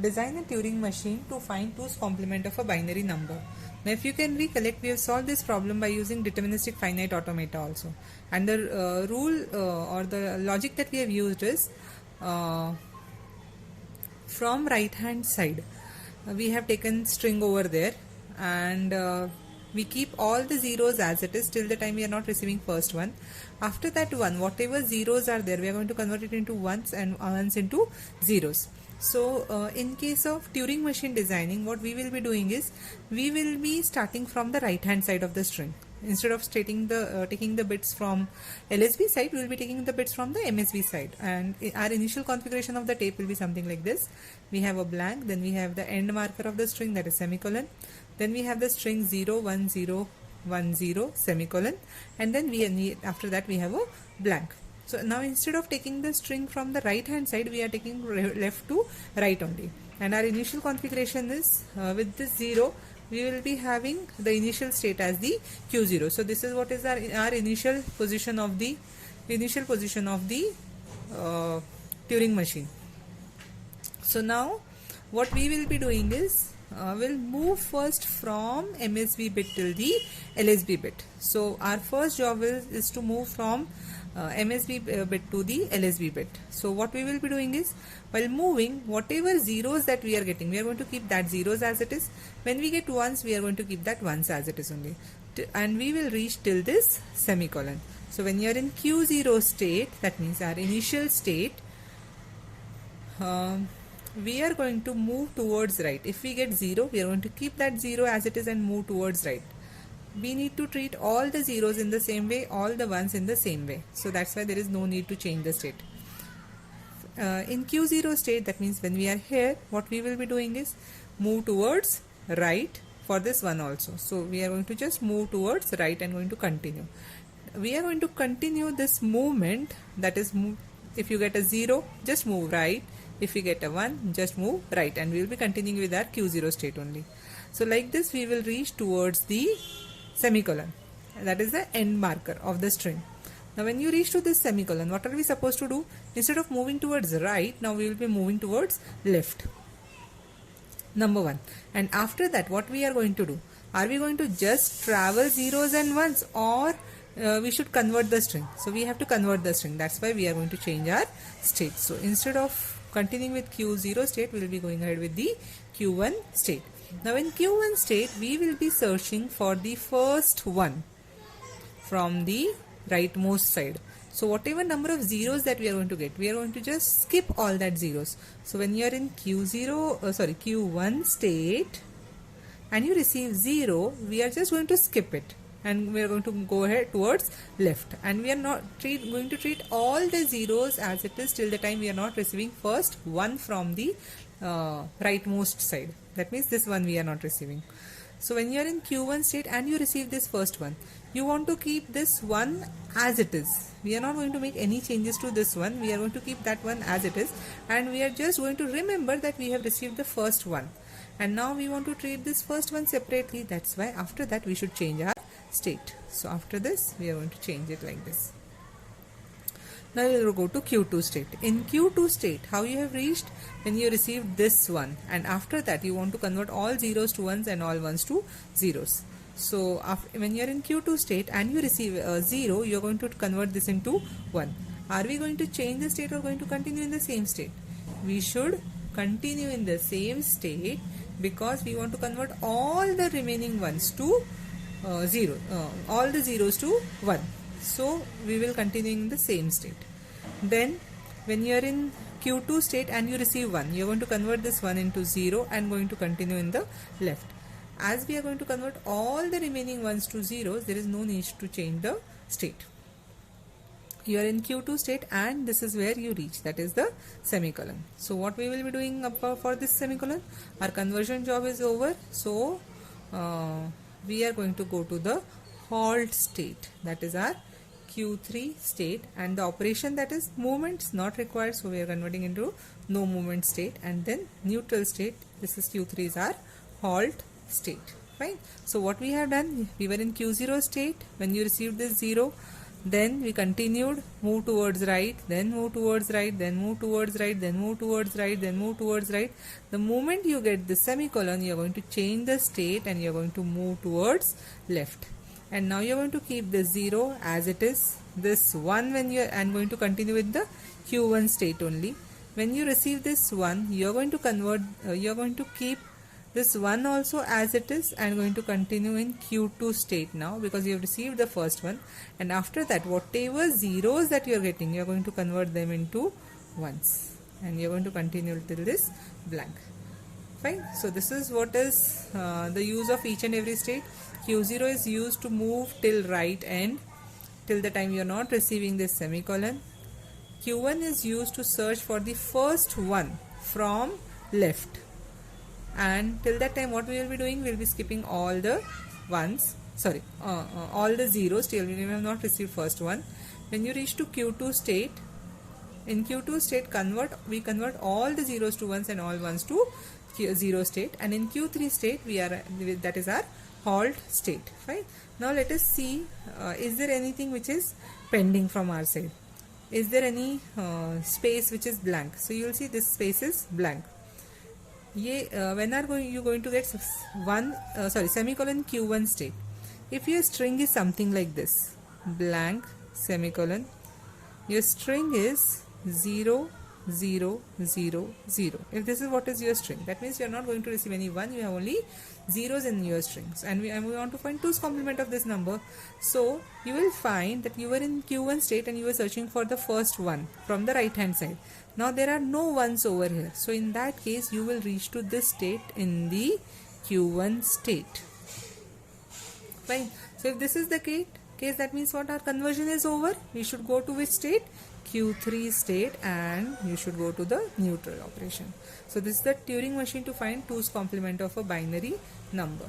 Design a Turing machine to find 2's complement of a binary number. Now, if you can recollect, we have solved this problem by using deterministic finite automata also. And the rule or the logic that we have used is uh, from right hand side. We have taken string over there, and we keep all the zeros as it is till the time we are not receiving first one. After that one, whatever zeros are there, we are going to convert it into ones and ones into zeros. So in case of Turing machine designing, what we will be doing is we will be starting from the right hand side of the string. Instead of taking the bits from LSB side, we will be taking the bits from the MSB side, and our initial configuration of the tape will be something like this. We have a blank, then we have the end marker of the string, that is semicolon, then we have the string 0 1 0 1 0 semicolon, and then after that we have a blank. So now instead of taking the string from the right hand side, we are taking left to right only, and our initial configuration is with this 0 we will be having the initial state as the q0. So this is what is our initial position of the Turing machine. So now what we will be doing is we'll move first from MSB bit till the LSB bit. So our first job is to move from MSB bit to the LSB bit. So what we will be doing is, while moving, whatever zeros that we are getting, we are going to keep that zeros as it is. When we get ones, we are going to keep that ones as it is only, and we will reach till this semicolon. So when you are in Q0 state, that means our initial state, we are going to move towards right. If we get 0, we are going to keep that 0 as it is and move towards right. We need to treat all the zeros in the same way, all the ones in the same way. So that's why there is no need to change the state. In Q0 state, that means when we are here, what we will be doing is move towards right for this one also. So we are going to just move towards right and going to continue. We are going to continue this movement, that is, if you get a 0, just move right. If you get a 1, just move right, and we will be continuing with our Q0 state only. So like this, we will reach towards the semicolon, that is the end marker of the string. Now when you reach to this semicolon, what are we supposed to do? Instead of moving towards right, now we will be moving towards left, number 1. And after that, what we are going to do? Are we going to just travel zeros and ones, or we should convert the string? So we have to convert the string. That's why we are going to change our state. So instead of continuing with Q0 state, we will be going ahead with the Q1 state. Now in Q1 state, we will be searching for the first one from the rightmost side. So whatever number of zeros that we are going to get, we are going to just skip all that zeros. So when you are in Q1 state and you receive 0, we are just going to skip it, and we are going to go ahead towards left, and we are not going to treat all the zeros as it is till the time we are not receiving first one from the rightmost side. That means this one we are not receiving. So when you are in Q1 state and you receive this first one, you want to keep this one as it is. We are not going to make any changes to this one. We are going to keep that one as it is, and we are just going to remember that we have received the first one, and now we want to treat this first one separately. That's why after that we should change our state. So after this, we are going to change it like this. Now we will go to Q2 state. In Q2 state, how you have reached? When you received this one, and after that you want to convert all zeros to ones and all ones to zeros. So when you are in Q2 state and you receive a 0, you are going to convert this into 1. Are we going to change the state or going to continue in the same state? We should continue in the same state, because we want to convert all the remaining ones to 0, all the zeros to 1. So we will continue in the same state. Then when you are in Q2 state and you receive 1, you are going to convert this 1 into 0 and going to continue in the left. As we are going to convert all the remaining ones to zeros, there is no need to change the state. You are in Q2 state and this is where you reach, that is the semicolon. So what we will be doing for this semicolon? Our conversion job is over. So we are going to go to the halt state, that is our Q3 state, and the operation, that is movements, not required, so we are converting into no movement state. And then neutral state, this is Q3 is our halt state. Fine. So what we have done, we were in Q0 state when you received this 0. Then we continued, move towards right, then move towards right, then move towards right, then move towards right, then move towards right. The moment you get the semicolon, you're going to change the state and you're going to move towards left. And now you're going to keep this 0 as it is, this 1 when you're, and going to continue with the Q1 state only. When you receive this 1, you're going to convert, you're going to keep this 1 also as it is and going to continue in Q2 state now, because you have received the first one. And after that, whatever zeros that you are getting, you are going to convert them into ones, and you are going to continue till this blank. Fine. So this is what is the use of each and every state. Q0 is used to move till right end till the time you are not receiving this semicolon. Q1 is used to search for the first one from left, and till that time what we will be doing, we will be skipping all the ones, all the zeros till we have not received first one. When you reach to Q2 state, in Q2 state we convert all the zeros to ones and all ones to 0 state, and in Q3 state that is our halt state. Fine. Now let us see, is there anything which is pending from our side? Is there any space which is blank? So you will see this space is blank. When are you going to get semicolon Q1 state? If your string is something like this, blank semicolon, your string is 0 0 0 0. If this is what is your string, that means you are not going to receive any 1, you have only zeros in your strings, and we want to find 2's complement of this number. So you will find that you were in Q1 state and you were searching for the first one from the right hand side. Now there are no ones over here, so in that case you will reach to this state in the Q1 state. Fine. So if this is the case, that means what, our conversion is over. We should go to which state? Q3 state, and you should go to the neutral operation. So this is the Turing machine to find 2's complement of a binary number.